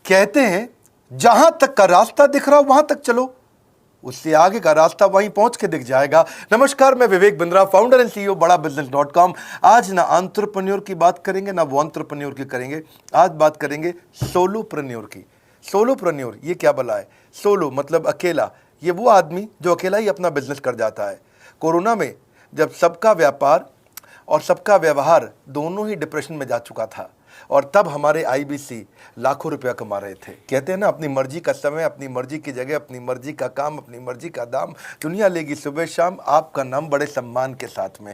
कहते हैं जहां तक का रास्ता दिख रहा हो वहां तक चलो, उससे आगे का रास्ता वहीं पहुंच के दिख जाएगा। नमस्कार, मैं Vivek Bindra, founder and CEO बड़ा बिजनेस.com। आज ना एंटरप्रेन्योर की बात करेंगे ना वो एंटरप्रेन्योर की करेंगे, आज बात करेंगे सोलोप्रेन्योर की। सोलोप्रेन्योर ये क्या भला है? सोलो मतलब अकेला, ये वो आदमी जो अकेला ही अपना बिजनेस कर जाता है। कोरोना में जब सबका व्यापार और सबका व्यवहार दोनों ही डिप्रेशन में जा चुका था, और तब हमारे आईबीसी लाखों रुपया कमा रहे थे। कहते हैं ना, अपनी मर्जी का समय, अपनी मर्जी की जगह, अपनी मर्जी का काम, अपनी मर्जी का दाम, दुनिया लेगी सुबह शाम आपका नाम बड़े सम्मान के साथ में।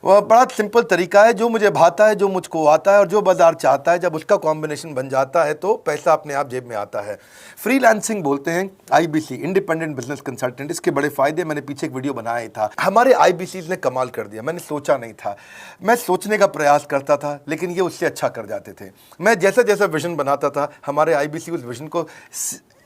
वह बड़ा सिंपल तरीका है, जो मुझे भाता है, जो मुझको आता है और जो बाजार चाहता है, जब उसका कॉम्बिनेशन बन जाता है तो पैसा अपने आप जेब में आता है। फ्रीलांसिंग बोलते हैं आईबीसी, इंडिपेंडेंट बिजनेस कंसल्टेंट। इसके बड़े फायदे मैंने पीछे एक वीडियो बनाया था। हमारे आईबीसी ने कमाल कर दिया, मैंने सोचा नहीं था। मैं सोचने का प्रयास करता था लेकिन ये उससे अच्छा कर जाते थे। मैं जैसा जैसा विजन बनाता था, हमारे आईबीसी उस विजन को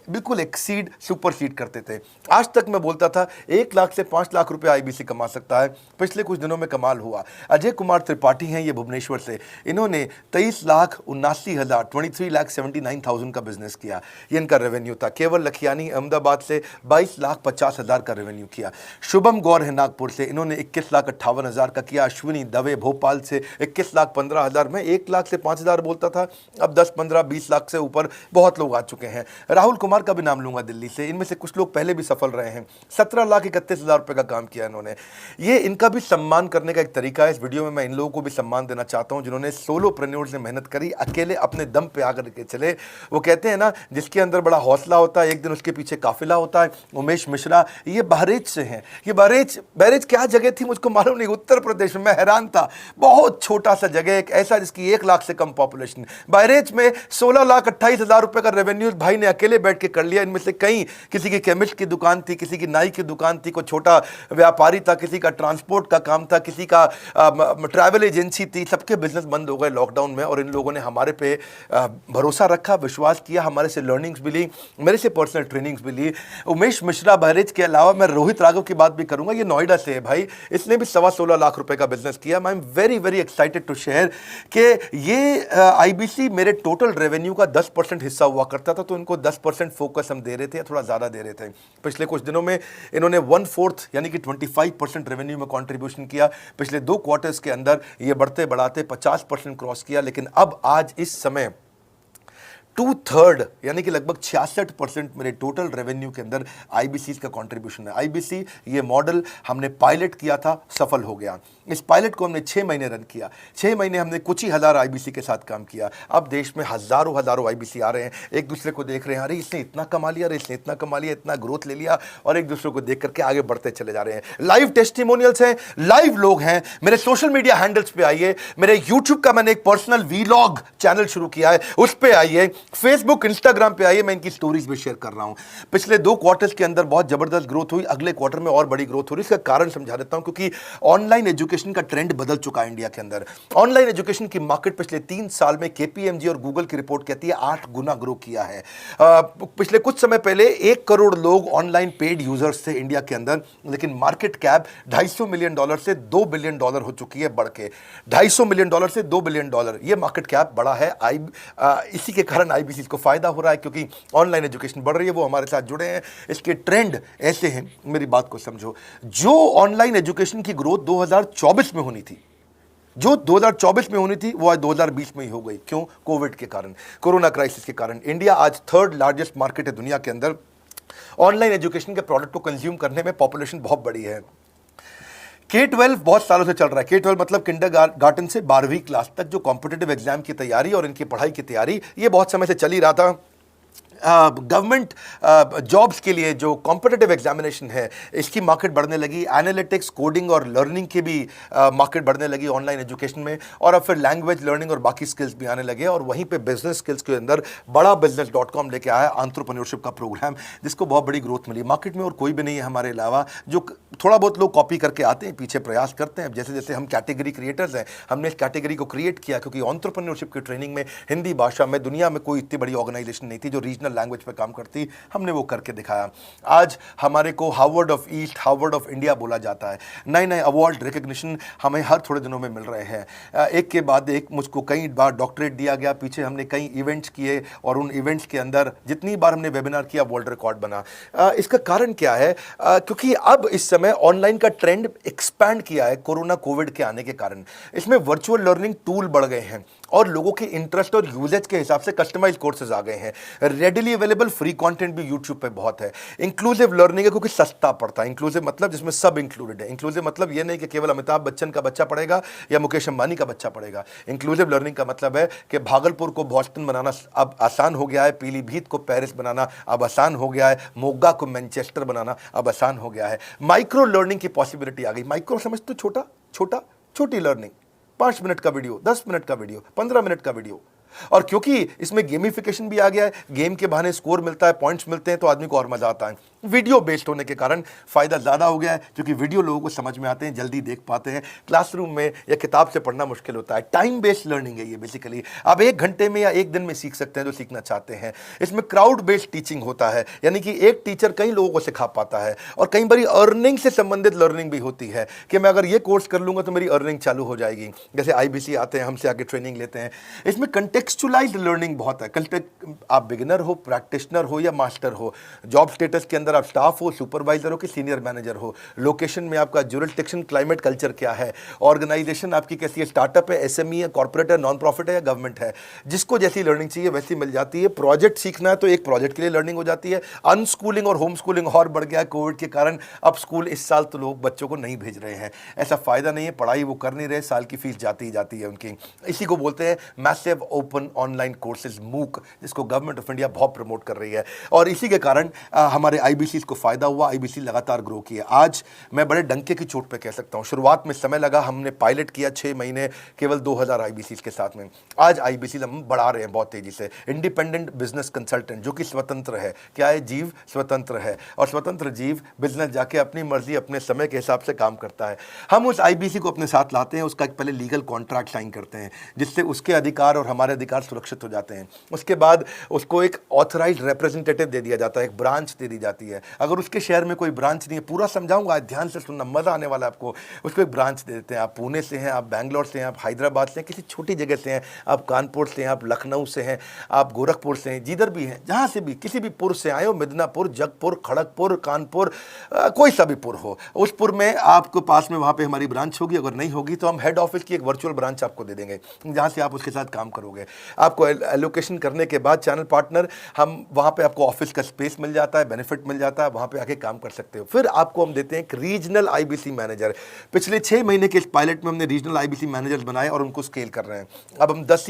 बिल्कुल एक्सीड, सुपरसीड करते थे। आज तक मैं बोलता था 1 लाख से 5 लाख रुपए आईबीसी कमा सकता है। पिछले कुछ दिनों में कमाल हुआ। अजय कुमार त्रिपाठी हैं ये भुवनेश्वर से, इन्होंने 23,79,000 23,79,000 का बिजनेस किया। ये इनका रेवेन्यू था। केवल लखियानी अहमदाबाद से 22,50,000 का रेवेन्यू किया। शुभम गौर है नागपुर से, इन्होंने 21,58,000 का किया। अश्विनी दवे भोपाल से 21,15,000। मैं 1 लाख से 5,000 बोलता था, अब 10, 15, 20 लाख से ऊपर बहुत लोग आ चुके हैं। राहुल कुमार का भी नाम लूंगा दिल्ली से, इनमें से कुछ लोग पहले भी सफल रहे हैं। 17,31,000 रुपए का काम किया इन्होंने। ये इनका भी सम्मान करने का एक तरीका है। इस वीडियो में मैं इन लोगों को भी सम्मान देना चाहता हूं जिन्होंने सोलोप्रेन्योर से मेहनत करी, अकेले अपने दम पे आकर के चले। वो कहते हैं ना, जिसके अंदर बड़ा हौसला होता है एक दिन उसके पीछे काफिला होता है। उमेश मिश्रा ये बहरेच से हैं। ये बहरेच क्या जगह थी मुझको मालूम नहीं, उत्तर प्रदेश में। मैं हैरान था, बहुत छोटा सा जगह, एक ऐसा जिसकी 1 लाख से कम पॉपुलेशन। बहरेच में 16,28,000 रुपए का रेवेन्यू भाई ने अकेले बैठ के कर लिया। इनमें से कई, किसी की केमिस्ट की दुकान थी, किसी की नाई की दुकान थी, कोई छोटा व्यापारी था, किसी का ट्रांसपोर्ट का काम था, किसी का ट्रैवल एजेंसी थी। सबके बिजनेस बंद हो गए लॉकडाउन में, और इन लोगों ने हमारे पे भरोसा रखा, विश्वास किया, हमारे से लर्निंग्स भी ली, मेरे से पर्सनल ट्रेनिंग्स भी ली। उमेश मिश्रा बहरेच के अलावा मैं रोहित राघव की बात भी करूंगा, ये नोएडा से है भाई, इसने भी 16.25 लाख रुपए का बिजनेस किया। I am very very excited to share कि ये आईबीसी मेरे टोटल रेवेन्यू का 10% हिस्सा हुआ करता था, तो इनको 10% फोकस हम दे रहे थे, या थोड़ा ज़्यादा दे रहे थे। पिछले कुछ दिनों में इन्होंने 1/4 यानी कि 25% रेवेन्यू में कंट्रीब्यूशन किया। पिछले 2 क्वार्टर्स के अंदर ये बढ़ते बढ़ाते 50% क्रॉस किया। लेकिन अब आज इस समय 2/3 यानी कि लगभग 66% मेरे टोटल रेवेन्यू के अंदर आईबीसी का कंट्रीब्यूशन है। आईबीसी ये मॉडल हमने पायलट किया था, सफल हो गया। इस पायलट को हमने 6 महीने रन किया। 6 महीने हमने कुछ ही हज़ार आईबीसी के साथ काम किया। अब देश में हज़ारों आईबीसी आ रहे हैं, एक दूसरे को देख रहे हैं, अरे इसने इतना कमा लिया, अरे इसने इतना कमा लिया, इतना ग्रोथ ले लिया, और एक दूसरे को देख करके आगे बढ़ते चले जा रहे हैं। लाइव टेस्टिमोनियल्स हैं, लाइव लोग हैं। मेरे सोशल मीडिया हैंडल्स पे आइए, मेरे यूट्यूब का मैंने एक पर्सनल वीलॉग चैनल शुरू किया है, उस पर आइए। फेसबुक इंस्टाग्राम पे आइए, मैं इनकी स्टोरीज भी शेयर कर रहा हूं। पिछले 2 क्वार्टर्स के अंदर बहुत जबरदस्त ग्रोथ हुई, अगले क्वार्टर में और बड़ी ग्रोथ हो रही है। इसका कारण समझा देता हूं, क्योंकि ऑनलाइन एजुकेशन का ट्रेंड बदल चुका है इंडिया के अंदर। ऑनलाइन एजुकेशन की मार्केट पिछले 3 साल में केपीएमजी और गूगल की रिपोर्ट कहती है 8 गुना ग्रो किया है। पिछले कुछ समय पहले 1 करोड़ लोग ऑनलाइन पेड यूजर्स थे इंडिया के अंदर, लेकिन मार्केट कैप $250 मिलियन से $2 बिलियन हो चुकी है, बढ़ के $250 मिलियन से $2 बिलियन। ये मार्केट कैप बड़ा है। इसी के कारण आईबीसी को फायदा हो रहा है, क्योंकि ऑनलाइन एजुकेशन बढ़ रही है, वो हमारे साथ जुड़े हैं। इसके ट्रेंड ऐसे हैं, मेरी बात को समझो। जो ऑनलाइन एजुकेशन की ग्रोथ 2024 में होनी थी, जो 2024 में होनी थी, वो आज 2020 में ही हो गई। क्यों? कोविड के कारण, कोरोना क्राइसिस के कारण। इंडिया आज 3rd लार्जेस्ट मार्केट है दुनिया के अंदर। ऑनलाइन एजुकेशन के प्रोडक्ट को कंज्यूम करने में पॉपुलेशन बहुत बड़ी है। K-12 बहुत सालों से चल रहा है। K-12 मतलब किंडरगार्टन से 12वीं क्लास तक जो कॉम्पिटिटिव एग्जाम की तैयारी और इनकी पढ़ाई की तैयारी, ये बहुत समय से चल ही रहा था। गवर्नमेंट जॉब्स के लिए जो कॉम्पिटिटिव एग्जामिनेशन है, इसकी मार्केट बढ़ने लगी। एनालिटिक्स, कोडिंग और लर्निंग की भी मार्केट बढ़ने लगी ऑनलाइन एजुकेशन में। और अब फिर लैंग्वेज लर्निंग और बाकी स्किल्स भी आने लगे। और वहीं पे बिजनेस स्किल्स के अंदर बड़ा बिजनेस.com लेके आया एंटरप्रेन्योरशिप का प्रोग्राम, जिसको बहुत बड़ी ग्रोथ मिली मार्केट में। और कोई भी नहीं है हमारे अलावा जो थोड़ा बहुत लोग कॉपी करके आते हैं, पीछे प्रयास करते हैं। जैसे जैसे हम कैटेगरी क्रिएटर्स हैं, हमने इस कैटेगरी को क्रिएट किया क्योंकि एंटरप्रेन्योरशिप की ट्रेनिंग में हिंदी भाषा में दुनिया में कोई इतनी बड़ी ऑर्गेनाइजेशन नहीं थी जो रीजनल लैंग्वेज पे काम करती। हमने वो करके दिखाया। आज हमारे को Harvard of east, Harvard of India बोला जाता है। नए नए अवार्ड, रिकग्निशन हमें हर थोड़े दिनों में मिल रहे हैं। एक के बाद एक मुझको कई बार डॉक्टरेट दिया गया। पीछे हमने कई इवेंट्स किए और उन इवेंट्स के अंदर जितनी बार हमने वेबिनार किया वर्ल्ड रिकॉर्ड बना। इसका कारण क्या है? क्योंकि अब इस समय ऑनलाइन का ट्रेंड एक्सपैंड किया है कोरोना कोविड के आने के कारण। इसमें वर्चुअल लर्निंग टूल बढ़ गए हैं और लोगों के इंटरेस्ट और यूजेज के हिसाब से कस्टमाइज कोर्सेज आ गए हैं। रेडिली अवेलेबल फ्री कंटेंट भी यूट्यूब पे बहुत है। इंक्लूसिव लर्निंग है क्योंकि सस्ता पड़ता है। इंक्लूसिव मतलब जिसमें सब इंक्लूडेड है। इंक्लूसिव मतलब ये नहीं कि केवल अमिताभ बच्चन का बच्चा पढ़ेगा या मुकेश अंबानी का बच्चा पढ़ेगा। इंक्लूसिव लर्निंग का मतलब है कि भागलपुर को बॉस्टन बनाना अब आसान हो गया है, पीलीभीत को पेरिस बनाना अब आसान हो गया है, मोगा को मैनचेस्टर बनाना अब आसान हो गया है। माइक्रो लर्निंग की पॉसिबिलिटी आ गई। माइक्रो समझ तो छोटा छोटा, छोटी लर्निंग, 5 मिनट का वीडियो, 10 मिनट का वीडियो, 15 मिनट का वीडियो। और क्योंकि इसमें गेमिफिकेशन भी आ गया है, गेम के बहाने स्कोर मिलता है, पॉइंट्स मिलते हैं, तो आदमी को और मजा आता है। वीडियो बेस्ड होने के कारण फायदा ज्यादा हो गया है क्योंकि वीडियो लोगों को समझ में आते हैं, जल्दी देख पाते हैं। क्लासरूम में या किताब से पढ़ना मुश्किल होता है। टाइम बेस्ड लर्निंग है ये बेसिकली। आप 1 घंटे में या 1 दिन में सीख सकते हैं जो सीखना चाहते हैं। इसमें क्राउड बेस्ड टीचिंग होता है, यानी कि एक टीचर कई लोगों को सिखा पाता है। और कई बार अर्निंग से संबंधित लर्निंग भी होती है कि मैं अगर ये कोर्स कर लूंगा तो मेरी अर्निंग चालू हो जाएगी। जैसे IBC आते हैं, हमसे आगे ट्रेनिंग लेते हैं। इसमें कंटेक्चुअलाइज्ड लर्निंग बहुत है। आप बिगिनर हो, प्रैक्टिशनर हो या मास्टर हो, जॉब स्टेटस के अंदर आप स्टाफ हो, सुपरवाइजर हो कि सीनियर मैनेजर हो, लोकेशन में आपका जुरिस्डिक्शन, क्लाइमेट, कल्चर क्या है, ऑर्गेनाइजेशन आपकी कैसी है, स्टार्टअप है, SME है, कॉर्पोरेट है, नॉन प्रॉफिट है या गवर्नमेंट है, जिसको जैसी लर्निंग चाहिए वैसी मिल जाती है। प्रोजेक्ट सीखना है तो एक प्रोजेक्ट के लिए लर्निंग हो जाती है। अनस्कूलिंग और होम स्कूलिंग और बढ़ गया है कोविड के कारण। अब स्कूल इस साल तो लोग बच्चों को नहीं भेज रहे हैं। ऐसा फायदा नहीं है, पढ़ाई वो कर नहीं रहे, साल की फीस जाती ही जाती है उनकी। इसी को बोलते हैं massive open online courses, MOOC, जिसको गवर्नमेंट ऑफ इंडिया बहुत प्रमोट कर रही है। और इसी के कारण हमारे IBC को फायदा हुआ। IBC लगातार ग्रो किया। आज मैं बड़े डंके की चोट पे कह सकता हूं, शुरुआत में समय लगा, हमने पायलट किया 6 महीने केवल 2000 IBC के साथ में। आज IBC हम बढ़ा रहे हैं बहुत तेजी से। इंडिपेंडेंट बिजनेस कंसल्टेंट जो कि स्वतंत्र है। क्या है? जीव स्वतंत्र है और स्वतंत्र जीव बिजनेस जाके अपनी मर्जी अपने समय के हिसाब से काम करता है। हम उस IBC को अपने साथ लाते हैं, उसका एक पहले लीगल कॉन्ट्रैक्ट साइन करते हैं जिससे उसके अधिकार और हमारे अधिकार सुरक्षित हो जाते हैं। उसके बाद उसको एक ऑथराइज्ड रिप्रेजेंटेटिव दे दिया जाता है, एक ब्रांच दे दी जाती है। अगर उसके शहर में कोई ब्रांच नहीं है, पूरा समझाऊंगा, ध्यान से सुनना, मजा आने वाला है आपको। उसको एक ब्रांच दे देते हैं। आप पुणे से हैं, आप बैंगलोर से हैं, आप हैदराबाद से हैं, किसी छोटी जगह से हैं, आप कानपुर से हैं, आप लखनऊ से हैं, आप गोरखपुर से हैं, जिधर भी हैं, जहां से भी किसी भी पुर से आए हो, मिदनापुर, जगपुर, खड़गपुर, कानपुर, कोई सा भी पुर हो, उस पुर में आपको पास में वहां पे हमारी ब्रांच होगी। अगर नहीं होगी तो हम हेड ऑफिस की एक वर्चुअल ब्रांच आपको दे देंगे जहां से आप उसके साथ काम करोगे। आपको एलोकेशन करने के बाद चैनल पार्टनर, हम वहां पे आपको ऑफिस का स्पेस मिल जाता है, बेनिफिट मिल जाता है, वहां पे आके काम कर सकते हो। फिर आपको हम देते हैं एक रीजनल IBC मैनेजर। पिछले 6 महीने के इस पायलट में हमने रीजनल IBC मैनेजर्स बनाए और उनको स्केल कर रहे हैं। अब हम 10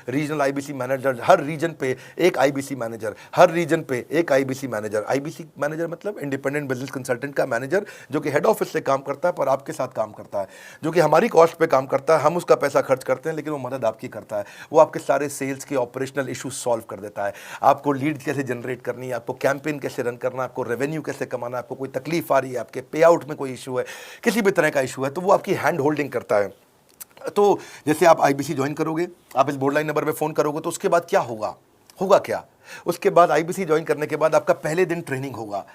रीजनल IBC मैनेजर, हर रीजन पे एक IBC मैनेजर, हर रीजन पे एक IBC मैनेजर। IBC मैनेजर मतलब इंडिपेंडेंट बिजनेस कंसल्टेंट का मैनेजर, जो कि हेड ऑफिस से काम करता है पर आपके साथ काम करता है, जो कि हमारी कॉस्ट पे काम करता है। हम उसका पैसा खर्च करते हैं लेकिन वो मदद आपकी करता है। वो आपके सारे सेल्स के ऑपरेशनल इशू सॉल्व कर देता है। आपको लीड कैसे जनरेट करनी है, आपको कैंपेन कैसे रन करना है, आपको रेवेन्यू कैसे कमाना है, आपको कोई तकलीफ आ रही है, आपके पे आउट में कोई इशू है, किसी भी तरह का इशू है, तो वो आपकी हैंड होल्डिंग करता है। तो जैसे आप IBC ज्वाइन करोगे, आप इस बोर्ड लाइन नंबर पे फोन करोगे तो उसके बाद क्या होगा क्या? उसके बाद IBC ज्वाइन करने के बाद आपका पहले दिन ट्रेनिंग होगा।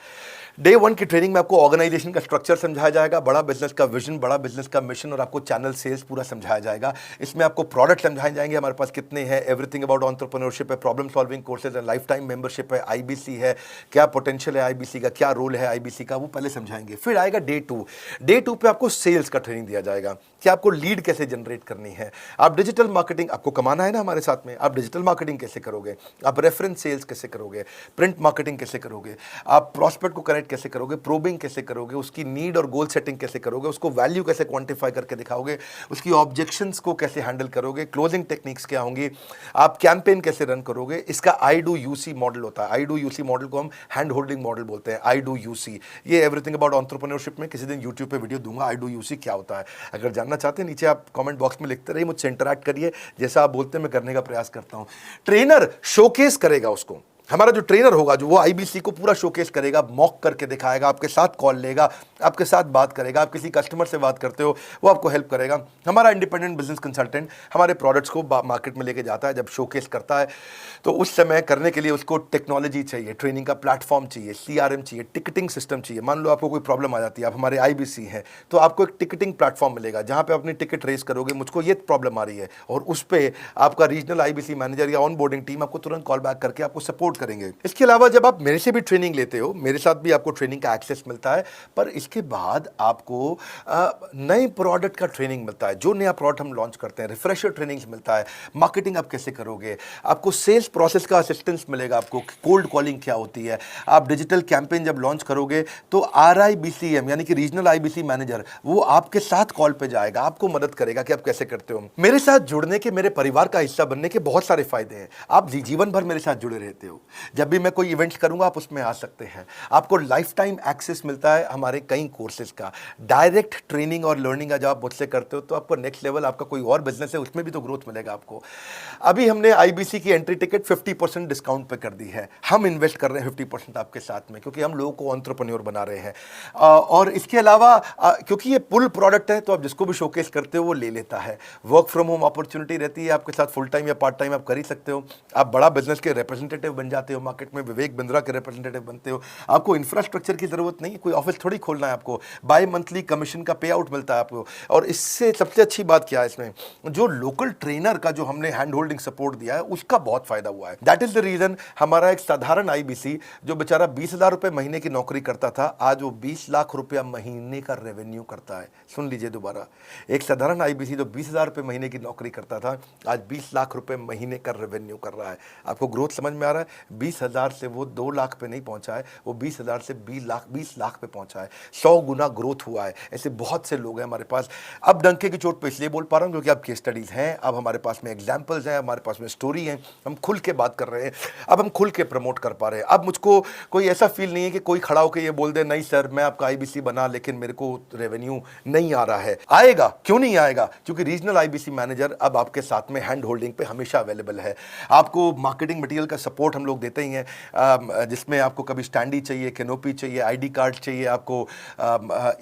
डे 1 की ट्रेनिंग में आपको ऑर्गेनाइजेशन का स्ट्रक्चर समझाया जाएगा, बड़ा बिजनेस का विजन, बड़ा बिजनेस का मिशन और आपको चैनल सेल्स पूरा समझाया जाएगा। इसमें आपको प्रोडक्ट समझाए जाएंगे, हमारे पास कितने हैं, एवरीथिंग अबाउट एंटरप्रेन्योरशिप है, प्रॉब्लम सॉल्विंग कोर्सेज है, लाइफ टाइम मेंबरशिप है, IBC है, क्या पोटेंशियल है IBC का, क्या रोल है IBC का, वो पहले समझाएंगे। फिर आएगा डे 2। डे 2 पे आपको सेल्स का ट्रेनिंग दिया जाएगा कि आपको लीड कैसे जनरेट करनी है, आप डिजिटल मार्केटिंग, आपको कमाना है ना हमारे साथ में, आप डिजिटल मार्केटिंग कैसे करोगे, आप रेफरेंस सेल्स कैसे करोगे, प्रिंट मार्केटिंग कैसे करोगे, आप प्रॉस्पेक्ट को कनेक्ट कैसे करोगे, प्रोबिंग कैसे करोगे, उसकी नीड और गोल सेटिंग कैसे करोगे, उसको वैल्यू कैसे क्वांटिफाई करके दिखाओगे, उसकी ऑब्जेक्शंस को कैसे हैंडल करोगे, क्लोजिंग टेक्निक्स क्या होंगी, आप कैंपेन कैसे रन करोगे। इसका I do UC मॉडल होता है। I do UC मॉडल को हम हैंड होल्डिंग मॉडल बोलते हैं। I do UC, ये एवरीथिंग अबाउट एंटरप्रेन्योरशिप में किसी दिन यूट्यूब पे वीडियो दूंगा। I do UC क्या होता है, अगर जानना चाहते हैं नीचे आप कमेंट बॉक्स में लिखते रहिए, मुझसे इंटरैक्ट करिए, जैसा आप बोलते हैं मैं करने का प्रयास करता हूं। ट्रेनर शोकेस करेगा उसको, हमारा जो ट्रेनर होगा, जो वो आईबीसी को पूरा शोकेस करेगा, मॉक करके दिखाएगा, आपके साथ कॉल लेगा, आपके साथ बात करेगा, आप किसी कस्टमर से बात करते हो वो आपको हेल्प करेगा। हमारा इंडिपेंडेंट बिजनेस कंसल्टेंट हमारे प्रोडक्ट्स को मार्केट में लेके जाता है, जब शोकेस करता है तो उस समय करने के लिए उसको टेक्नोलॉजी चाहिए, ट्रेनिंग का प्लेटफॉर्म चाहिए, सीआरएम चाहिए, टिकटिंग सिस्टम चाहिए। मान लो आपको कोई प्रॉब्लम आ जाती है, आप हमारे आईबीसी हैं, तो आपको एक टिकटिंग प्लेटफॉर्म मिलेगा जहां पे अपनी टिकट रेस करोगे, मुझको ये प्रॉब्लम आ रही है, और उस पर आपका रीजनल आईबीसी मैनेजर या ऑन बोर्डिंग टीम आपको तुरंत कॉल बैक करके आपको सपोर्ट करेंगे। इसके अलावा जब आप मेरे से भी ट्रेनिंग लेते हो, मेरे साथ भी आपको ट्रेनिंग का एक्सेस मिलता है, पर इसके बाद आपको नए प्रोडक्ट का ट्रेनिंग मिलता है। जो नया प्रोडक्ट हम लॉन्च करते हैं, रिफ्रेशर ट्रेनिंग्स मिलता है, मार्केटिंग आप कैसे करोगे, आपको सेल्स प्रोसेस का असिस्टेंस मिलेगा, आपको कोल्ड कॉलिंग क्या होती है, आप डिजिटल कैंपेन जब लॉन्च करोगे तो RIBCM यानी कि रीजनल आईबीसी मैनेजर वो आपके साथ कॉल पे जाएगा, आपको मदद करेगा कि आप कैसे करते हो। मेरे साथ जुड़ने के, मेरे परिवार का हिस्सा बनने के बहुत सारे फायदे हैं। आप जीवन भर मेरे साथ जुड़े रहते हो, जब भी मैं कोई इवेंट करूंगा आप उसमें आ सकते हैं, आपको लाइफ टाइम एक्सेस मिलता है हमारे कई कोर्सेज का, डायरेक्ट ट्रेनिंग और लर्निंग जब आप मुझसे करते हो तो आपको नेक्स्ट लेवल, आपका कोई और बिजनेस है उसमें भी तो ग्रोथ मिलेगा आपको। अभी हमने आईबीसी की एंट्री टिकट 50% डिस्काउंट पे कर दी है, हम इन्वेस्ट कर रहे हैं 50% आपके साथ में, क्योंकि हम लोगों को एंटरप्रेन्योर बना रहे हैं। और इसके अलावा क्योंकि ये पुल प्रोडक्ट है तो आप जिसको भी शोकेस करते हो वो ले लेता है। वर्क फ्रॉम होम अपॉर्चुनिटी रहती है, आपके साथ फुल टाइम या पार्ट टाइम आप कर ही सकते हो। आप बड़ा बिजनेस के रिप्रेजेंटेटिव बन जाते हो, मार्केट में विवेक बिंद्रा के रिप्रेजेंटेटिव बनते हो। आपको इंफ्रास्ट्रक्चर की जरूरत नहीं है, कोई ऑफिस थोड़ी खोलना है आपको, बाय मंथली कमीशन का पे आउट मिलता है आपको। और इससे सबसे अच्छी बात क्या है, इसमें जो लोकल ट्रेनर का जो हमने हैंड होल्डिंग सपोर्ट दिया है उसका बहुत फायदा हुआ है। दैट इज द रीजन हमारा एक साधारण आईबीसी जो बेचारा 20,000 रुपए महीने की नौकरी करता था, आज वो 20 लाख रुपया महीने का रेवेन्यू करता है। सुन लीजिए दोबारा, एक साधारण आईबीसी जो 20,000 रुपए महीने की नौकरी करता था, आज 20 लाख रुपए महीने का रेवेन्यू कर रहा है। आपको ग्रोथ समझ में आ रहा है? 20,000 से वो 2 लाख पे नहीं पहुंचा है, वो 20,000 से 20 लाख पे पहुंचा है। 100 गुना ग्रोथ हुआ है। ऐसे बहुत से लोग हैं हमारे पास। अब डंके की चोट पे इसलिए बोल पा रहा हूं क्योंकि अब केस स्टडीज हैं, अब हमारे पास में एग्जाम्पल्स हैं, हमारे पास में स्टोरी है, हम खुल के बात कर रहे हैं, अब हम खुल के प्रमोट कर पा रहे हैं। अब मुझको कोई ऐसा फील नहीं है कि कोई खड़ा होकर ये बोल दे नहीं सर मैं आपका आईबीसी बना लेकिन मेरे को रेवेन्यू नहीं आ रहा है। आएगा, क्यों नहीं आएगा? क्योंकि रीजनल आईबीसी मैनेजर अब आपके साथ में हैंड होल्डिंग पे हमेशा अवेलेबल है। आपको मार्केटिंग मटेरियल का सपोर्ट हम लोग देते ही हैं, जिसमें आपको कभी स्टैंडी चाहिए, कैनोपी चाहिए, आईडी कार्ड चाहिए, आपको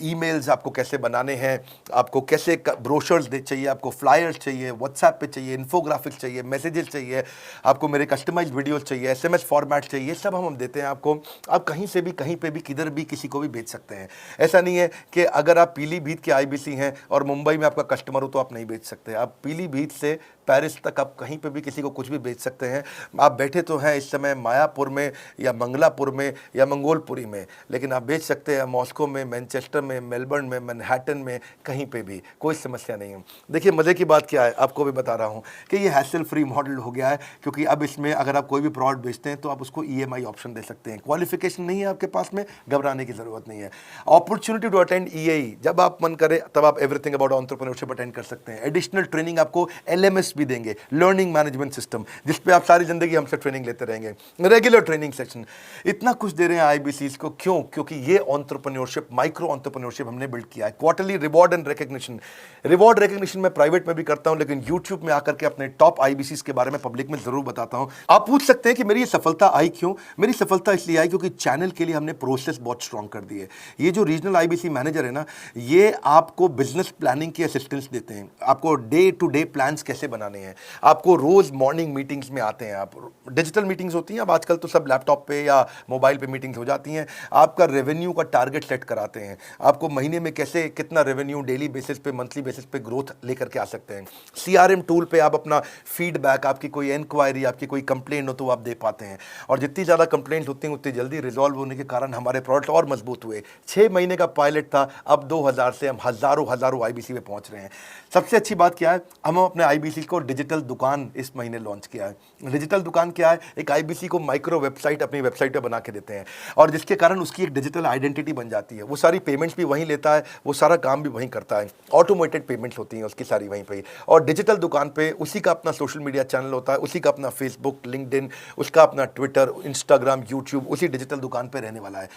ईमेल्स आपको कैसे बनाने हैं, आपको कैसे ब्रोशर्स चाहिए, आपको फ्लायर्स चाहिए, व्हाट्सएप पे चाहिए, इन्फोग्राफिक्स चाहिए, मैसेजेस चाहिए, आपको मेरे कस्टमाइज्ड वीडियोस चाहिए, SMS फॉर्मेट चाहिए, सब हम देते हैं आपको। आप कहीं से भी, कहीं पे भी, किधर भी, किसी को भी बेच सकते हैं। ऐसा नहीं है कि अगर आप पीलीभीत के आईबीसी हैं और मुंबई में आपका कस्टमर हो तो आप नहीं बेच सकते। आप पीलीभीत से पेरिस तक आप कहीं पे भी किसी को कुछ भी बेच सकते हैं। आप बैठे तो हैं इस समय मायापुर में या मंगलापुर में या मंगोलपुरी में, लेकिन आप बेच सकते हैं मॉस्को में, मैनचेस्टर में, मेलबर्न में, मैनहट्टन में, कहीं पे भी, कोई समस्या नहीं है। देखिए मज़े की बात क्या है, आपको भी बता रहा हूँ कि ये हैसल फ्री मॉडल हो गया है, क्योंकि अब इसमें अगर आप कोई भी प्रोडक्ट बेचते हैं तो आप उसको EMI ऑप्शन दे सकते हैं। क्वालिफिकेशन नहीं है आपके पास में, घबराने की जरूरत नहीं है। अपॉर्चुनिटी टू अटेंड EAE, जब आप मन करे तब आप एवरीथिंग अबाउट एंटरप्रेन्योरशिप अटेंड कर सकते हैं। एडिशनल ट्रेनिंग आपको LMS भी देंगे, लर्निंग मैनेजमेंट सिस्टम, जिसपे आप सारी जिंदगी हमसे ट्रेनिंग लेते रहेंगे। रेगुलर ट्रेनिंग सेक्शन, इतना कुछ दे रहे हैं आईबीसीज को। क्यों? क्योंकि ये एंटरप्रेन्योरशिप, माइक्रो एंटरप्रेन्योरशिप हमने बिल्ड किया है। Quarterly reward and recognition, reward recognition मैं प्राइवेट में भी करता हूं, लेकिन यूट्यूब में आकर के अपने टॉप आईबीसीज के बारे में पब्लिक में जरूर बताता हूं। आप पूछ सकते हैं कि मेरी ये सफलता आई क्यों? मेरी सफलता इसलिए आई क्योंकि चैनल के लिए हमने प्रोसेस बहुत स्ट्रांग कर दी है। ये जो रीजनल आईबीसी मैनेजर है ना, ये आपको बिजनेस प्लानिंग की असिस्टेंस देते हैं, आपको डे टू डे प्लान्स कैसे बनाने हैं, आपको रोज मॉर्निंग मीटिंग्स में आते हैं। आप डिजिटल मीटिंग्स होती हैं, अब आजकल तो सब लैपटॉप पे या मोबाइल पे मीटिंग्स हो जाती हैं। आपका रेवेन्यू का टारगेट सेट कराते हैं, आपको महीने में कैसे कितना रेवेन्यू डेली बेसिस पे, मंथली बेसिस पे ग्रोथ लेकर के आ सकते हैं। CRM टूल पे आप अपना फीडबैक, आपकी कोई इंक्वायरी, आपकी कोई कंप्लेंट हो तो आप दे पाते हैं, और जितनी ज़्यादा कंप्लेंट होती हैं उतनी जल्दी रिजॉल्व होने के कारण हमारे प्रोडक्ट और मजबूत हुए। 6 महीने का पायलट था, अब 2000 से हम हज़ारों आईबीसी पे पहुंच रहे हैं। सबसे अच्छी बात क्या है, हम अपने आईबीसी को डिजिटल दुकान इस महीने लॉन्च किया है। डिजिटल दुकान क्या है? एक आईबीसी को माइक्रो वेबसाइट अपनी वेबसाइट पे बना के देते हैं, और जिसके कारण उसकी एक डिजिटल आइडेंटिटी बन जाती है। वो सारी पेमेंट्स भी वहीं लेता है, वो सारा काम भी वहीं करता है, ऑटोमेटेड पेमेंट्स होती हैं उसकी सारी वहीं पे। और डिजिटल दुकान पे उसी का अपना सोशल मीडिया चैनल होता है, उसी का अपना फेसबुक, लिंक्डइन, उसका अपना ट्विटर, इंस्टाग्राम, यूट्यूब उसी डिजिटल दुकान पे रहने वाला है।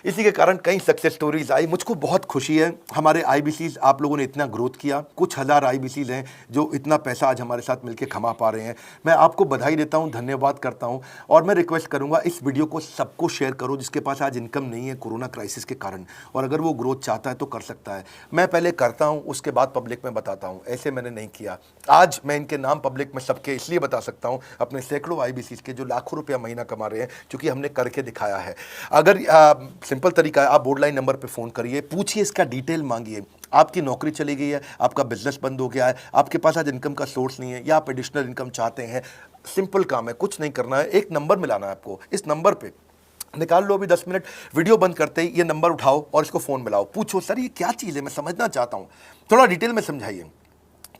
इसी के कारण कई सक्सेस स्टोरीज आई। मुझको बहुत खुशी है, हमारे आईबीसीज आप लोगों ने इतना ग्रोथ किया। कुछ हज़ार आईबीसीज हैं जो इतना पैसा आज हमारे साथ मिलकर कमा पा रहे हैं। मैं आपको बधाई देता हूं, धन्यवाद करता हूं। और मैं रिक्वेस्ट करूंगा इस वीडियो को सबको शेयर करो जिसके पास आज इनकम नहीं है कोरोना क्राइसिस के कारण, और अगर वो ग्रोथ चाहता है तो कर सकता है। मैं पहले करता हूं, उसके बाद पब्लिक में बताता हूं, ऐसे मैंने नहीं किया। आज मैं इनके नाम पब्लिक में सबके इसलिए बता सकता हूं, अपने सैकड़ों IBCs के जो लाखों रुपया महीना कमा रहे हैं, क्योंकि हमने करके दिखाया है। अगर सिंपल तरीका है, आप बोर्ड लाइन नंबर पर फ़ोन करिए, पूछिए, इसका डिटेल मांगिए। आपकी नौकरी चली गई है, आपका बिजनेस बंद हो गया है, आपके पास आज इनकम का सोर्स नहीं है, या आप एडिशनल इनकम चाहते हैं, सिंपल काम है, कुछ नहीं करना है, एक नंबर मिलाना है आपको। इस नंबर पे निकाल लो अभी 10 मिनट, वीडियो बंद करते ही ये नंबर उठाओ और इसको फ़ोन मिलाओ। पूछो, सर ये क्या चीज़ है, मैं समझना चाहता हूँ, थोड़ा डिटेल में समझाइए।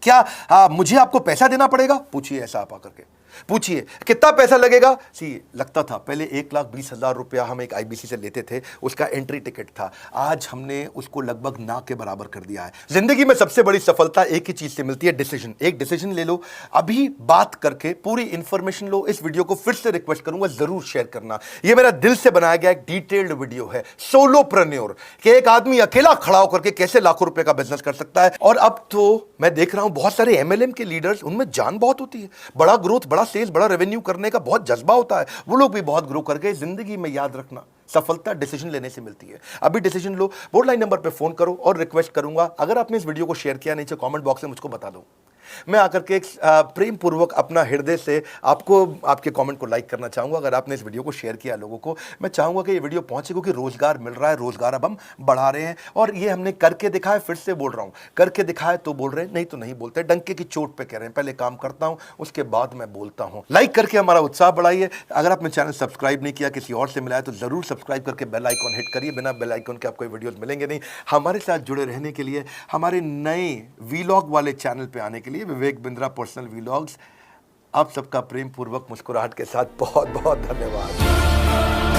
क्या मुझे आपको पैसा देना पड़ेगा? पूछिए, ऐसा आप आकर के पूछिए। कितना पैसा लगेगा? सी लगता था पहले 1,20,000 रुपया हम एक IBC से लेते थे, उसका एंट्री टिकट था। आज हमने उसको लगभग ना के बराबर कर दिया है। जिंदगी में सबसे बड़ी सफलता एक ही चीज से मिलती है, डिसीजन। एक डिसीजन ले लो, अभी बात करके पूरी इंफॉर्मेशन लो। इस वीडियो को फिर से रिक्वेस्ट करूंगा, जरूर शेयर करना। यह मेरा दिल से बनाया गया एक डिटेल्ड वीडियो है, सोलोप्रेन्योर, कि एक आदमी अकेला खड़ा होकर के कैसे लाखों रुपए का बिजनेस कर सकता है। और अब तो मैं देख रहा हूं बहुत सारे MLM के लीडर्स, उनमें जान बहुत होती है, बड़ा ग्रोथ, बड़ा सेल्स, बड़ा रेवेन्यू करने का बहुत जज्बा होता है, वो लोग भी बहुत ग्रो कर गए। जिंदगी में याद रखना, सफलता डिसीजन लेने से मिलती है। अभी डिसीजन लो, बोर्ड लाइन नंबर पे फोन करो, और रिक्वेस्ट करूंगा अगर आपने इस वीडियो को शेयर किया, नीचे कमेंट बॉक्स में मुझको बता दो। मैं आकर के एक प्रेम पूर्वक अपना हृदय से आपको आपके कमेंट को लाइक करना चाहूंगा। अगर आपने इस वीडियो को शेयर किया लोगों को, मैं चाहूंगा कि ये वीडियो पहुंचे, क्योंकि रोजगार मिल रहा है, रोजगार अब हम बढ़ा रहे हैं, और ये हमने करके दिखाया। फिर से बोल रहा हूं, करके दिखाया तो बोल रहे हैं, नहीं तो नहीं बोलते, डंके की चोट पे कह रहे हैं। पहले काम करता हूं, उसके बाद मैं बोलता हूं। लाइक करके हमारा उत्साह बढ़ाइए। अगर आपने चैनल सब्सक्राइब नहीं किया, किसी और से मिला है, तो जरूर सब्सक्राइब करके बेल आइकॉन हिट करिए। बिना बेल आइकॉन के आपको वीडियोस मिलेंगे नहीं। हमारे साथ जुड़े रहने के लिए, हमारे नए वीलॉग वाले चैनल पे आने के लिए, विवेक बिंद्रा पर्सनल वीलॉग्स, आप सबका प्रेम पूर्वक मुस्कुराहट के साथ बहुत बहुत धन्यवाद।